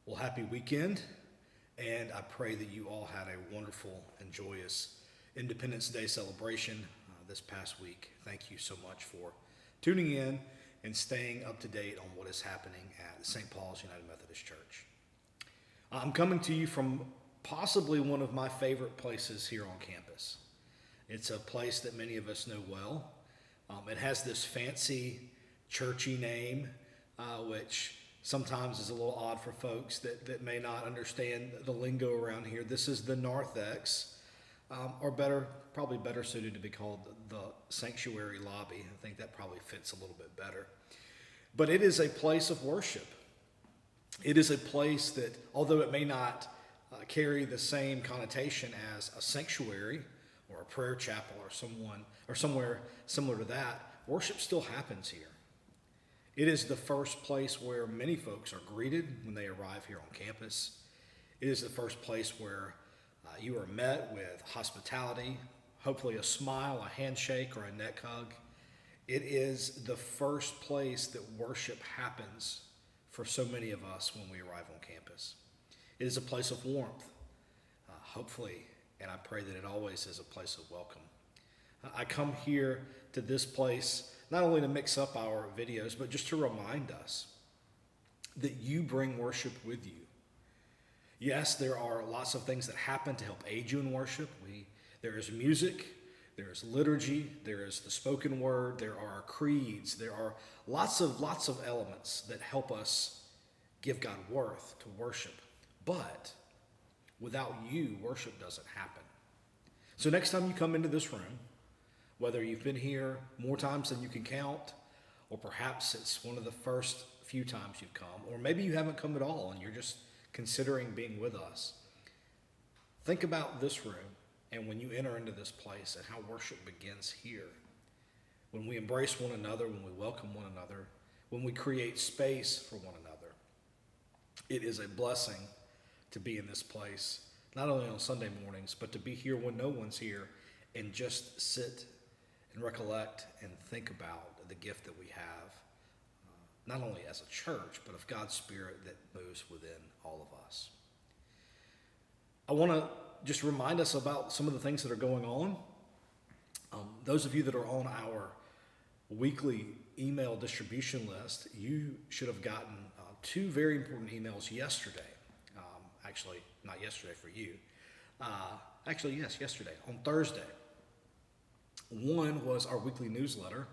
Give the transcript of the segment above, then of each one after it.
Well, happy weekend, and I pray that you all had a wonderful and joyous Independence Day celebration this past week. Thank you so much for tuning in and staying up to date on what is happening at St. Paul's United Methodist Church. I'm coming to you from possibly one of my favorite places here on campus. It's a place that many of us know well. It has this fancy, churchy name, which sometimes is a little odd for folks that may not understand the lingo around here. This is the Narthex, or probably better suited to be called the Sanctuary Lobby. I think that probably fits a little bit better. But it is a place of worship. It is a place that, although it may not carry the same connotation as a sanctuary or a prayer chapel or somewhere similar to that, worship still happens here. It is the first place where many folks are greeted when they arrive here on campus. It is the first place where you are met with hospitality, hopefully a smile, a handshake, or a neck hug. It is the first place that worship happens for so many of us when we arrive on campus. It is a place of warmth, hopefully, and I pray that it always is a place of welcome. I come here to this place not only to mix up our videos, but just to remind us that you bring worship with you. Yes, there are lots of things that happen to help aid you in worship. There is music, there is liturgy, there is the spoken word, there are creeds, there are lots of elements that help us give God worth to worship. But without you, worship doesn't happen. So next time you come into this room, whether you've been here more times than you can count, or perhaps it's one of the first few times you've come, or maybe you haven't come at all and you're just considering being with us, think about this room and when you enter into this place and how worship begins here. When we embrace one another, when we welcome one another, when we create space for one another, it is a blessing to be in this place, not only on Sunday mornings, but to be here when no one's here and just sit and recollect and think about the gift that we have, not only as a church, but of God's Spirit that moves within all of us. I want to just remind us about some of the things that are going on. Those of you that are on our weekly email distribution list, you should have gotten two very important emails yesterday. Actually, not yesterday for you. Yes, yesterday, on Thursday. One was our weekly newsletter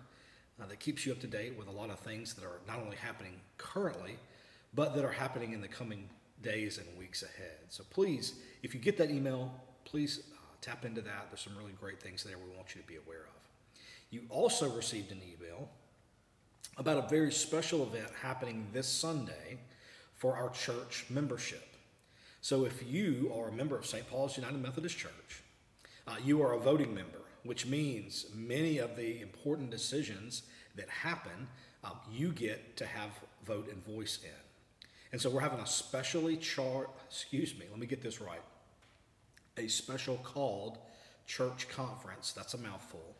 that keeps you up to date with a lot of things that are not only happening currently, but that are happening in the coming days and weeks ahead. So please, if you get that email, please tap into that. There's some really great things there we want you to be aware of. You also received an email about a very special event happening this Sunday for our church membership. So if you are a member of St. Paul's United Methodist Church, you are a voting member, which means many of the important decisions that happen, you get to have vote and voice in. And so we're having a specially a special called church conference, that's a mouthful,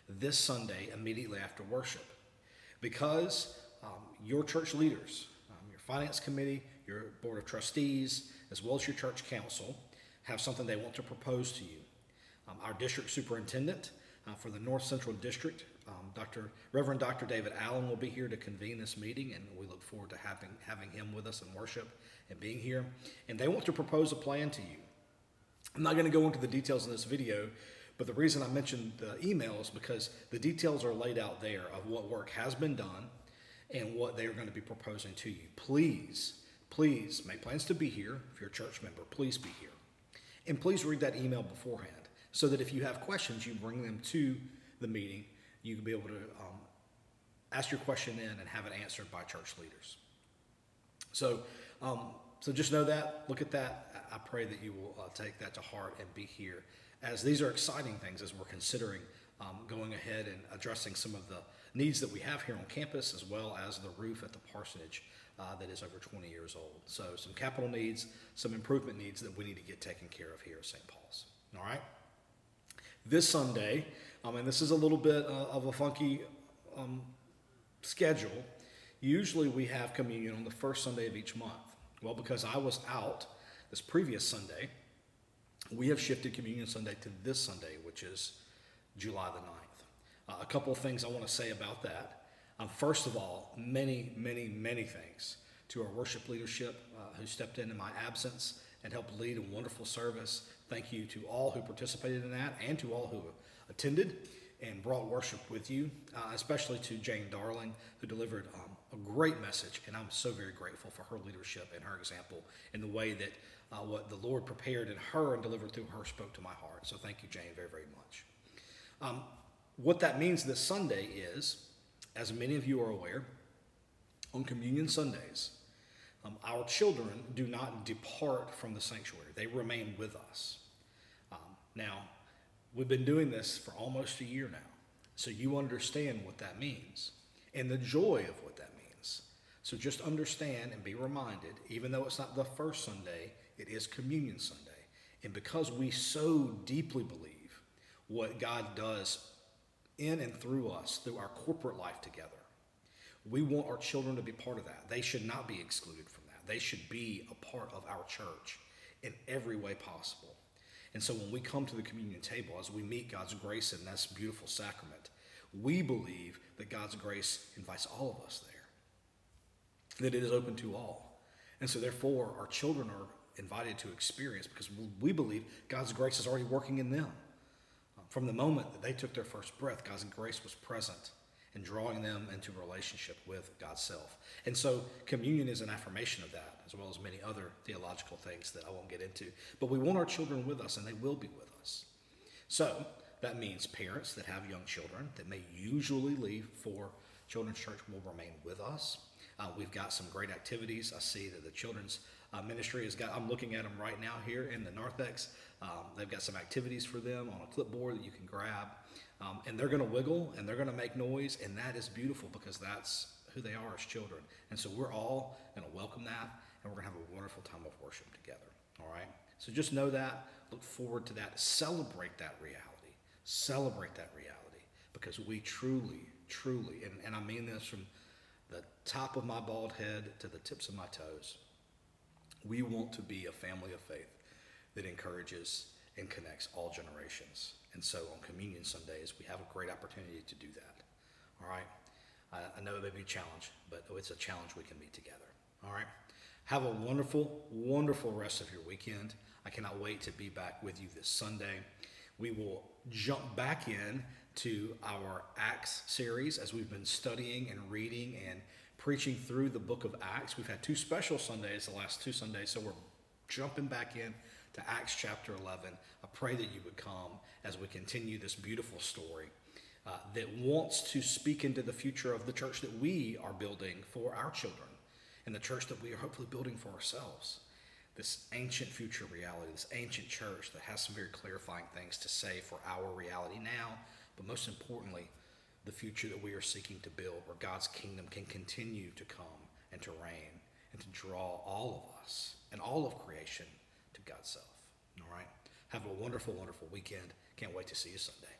this Sunday immediately after worship. Because your church leaders, your finance committee, your board of trustees, as well as your church council, have something they want to propose to you. Our district superintendent for the North Central District, Reverend Dr. David Allen, will be here to convene this meeting, and we look forward to having him with us in worship and being here. And they want to propose a plan to you. I'm not going to go into the details in this video, but the reason I mentioned the email is because the details are laid out there of what work has been done and what they are going to be proposing to you. Please make plans to be here. If you're a church member, please be here. And please read that email beforehand, so that if you have questions, you bring them to the meeting. You can be able to ask your question in and have it answered by church leaders. So just know that, look at that. I pray that you will take that to heart and be here, as these are exciting things as we're considering going ahead and addressing some of the needs that we have here on campus, as well as the roof at the parsonage that is over 20 years old. So some capital needs, some improvement needs that we need to get taken care of here at St. Paul's. All right? This Sunday, and this is a little bit of a funky schedule, usually we have communion on the first Sunday of each month. Well, because I was out this previous Sunday, we have shifted Communion Sunday to this Sunday, which is July the 9th. A couple of things I want to say about that. First of all, many, many, many thanks to our worship leadership who stepped in my absence and helped lead a wonderful service. Thank you to all who participated in that and to all who attended and brought worship with you, especially to Jane Darling, who delivered a great message. And I'm so very grateful for her leadership and her example in the way that what the Lord prepared in her and delivered through her spoke to my heart. So thank you, Jane, very, very much. What that means this Sunday is, as many of you are aware, on Communion Sundays, our children do not depart from the sanctuary. They remain with us. Now, we've been doing this for almost a year now, so you understand what that means and the joy of what that means. So just understand and be reminded, even though it's not the first Sunday, it is Communion Sunday. And because we so deeply believe what God does in and through us, through our corporate life together, we want our children to be part of that. They should not be excluded from that. They should be a part of our church in every way possible. And so when we come to the communion table, as we meet God's grace in this beautiful sacrament, we believe that God's grace invites all of us there, that it is open to all. And so therefore, our children are invited to experience, because we believe God's grace is already working in them. From the moment that they took their first breath, God's grace was present and drawing them into a relationship with God's self. And so communion is an affirmation of that, as well as many other theological things that I won't get into. But we want our children with us, and they will be with us. So that means parents that have young children that may usually leave for children's church will remain with us. We've got some great activities. I see that the children's ministry has got, I'm looking at them right now here in the narthex. They've got some activities for them on a clipboard that you can grab. And they're going to wiggle and they're going to make noise, and that is beautiful because that's who they are as children. And so we're all going to welcome that, and we're going to have a wonderful time of worship together. All right? So just know that. Look forward to that. Celebrate that reality. Celebrate that reality, because we truly, truly, and I mean this from the top of my bald head to the tips of my toes, we want to be a family of faith that encourages and connects all generations. And so on Communion Sundays, we have a great opportunity to do that. All right? I know it may be a challenge, but it's a challenge we can meet together. All right? Have a wonderful, wonderful rest of your weekend. I cannot wait to be back with you this Sunday. We will jump back in to our Acts series as we've been studying and reading and preaching through the book of Acts. We've had two special Sundays the last 2 Sundays, so we're jumping back in to Acts chapter 11. I pray that you would come as we continue this beautiful story that wants to speak into the future of the church that we are building for our children and the church that we are hopefully building for ourselves. This ancient future reality, this ancient church that has some very clarifying things to say for our reality now, but most importantly, the future that we are seeking to build, where God's kingdom can continue to come and to reign and to draw all of us and all of creation to God's self. All right? Have a wonderful, wonderful weekend. Can't wait to see you Sunday.